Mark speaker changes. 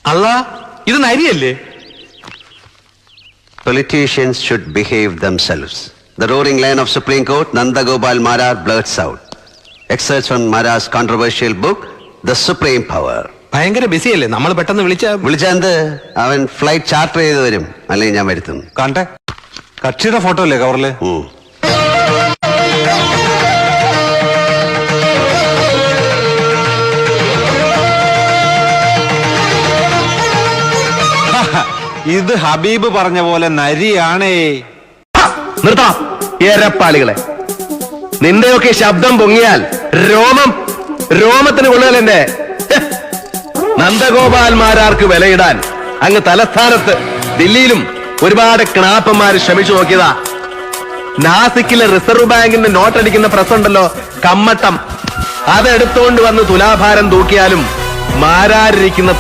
Speaker 1: അല്ല, ഇത് നരിയല്ലേ?
Speaker 2: Politicians should behave themselves. The roaring lion of Supreme Court, Nanda Gopal Marar, blurts out. Excerpts from Marar's controversial book, The Supreme Power.
Speaker 1: ഭയങ്കര ബിസിയല്ലേ, നമ്മൾ പെട്ടെന്ന്
Speaker 2: വിളിച്ചെന്ത്? അവൻ flight charter ചെയ്ത് വരും, അല്ലെങ്കിൽ ഞാൻ വരുത്തുന്നു.
Speaker 3: കാണട്ടെ, കക്ഷിയുടെ ഫോട്ടോ അല്ലേ കവറില്? ഇത് ഹബീബ് പറഞ്ഞ പോലെ നരിയാണേ.
Speaker 4: നിർത്താം എരപ്പാളികളെ. നിന്റെയൊക്കെ ശബ്ദം പൊങ്ങിയാൽ രോമത്തിന് കൊള്ളുകയല്ലേ. നന്ദഗോപാൽമാരാർക്ക് വിലയിടാൻ അങ്ങ് തലസ്ഥാനത്ത് ദില്ലിയിലും ഒരുപാട് ക്ണാപ്പന്മാര് ശ്രമിച്ചു നോക്കിയതാ. നാസിക്കിലെ റിസർവ് ബാങ്കിന്റെ നോട്ടടിക്കുന്ന പ്രസ് ഉണ്ടല്ലോ, കമ്മട്ടം, അതെടുത്തോണ്ട് വന്ന് തുലാഭാരം തൂക്കിയാലും മാരാരിരിക്കുന്ന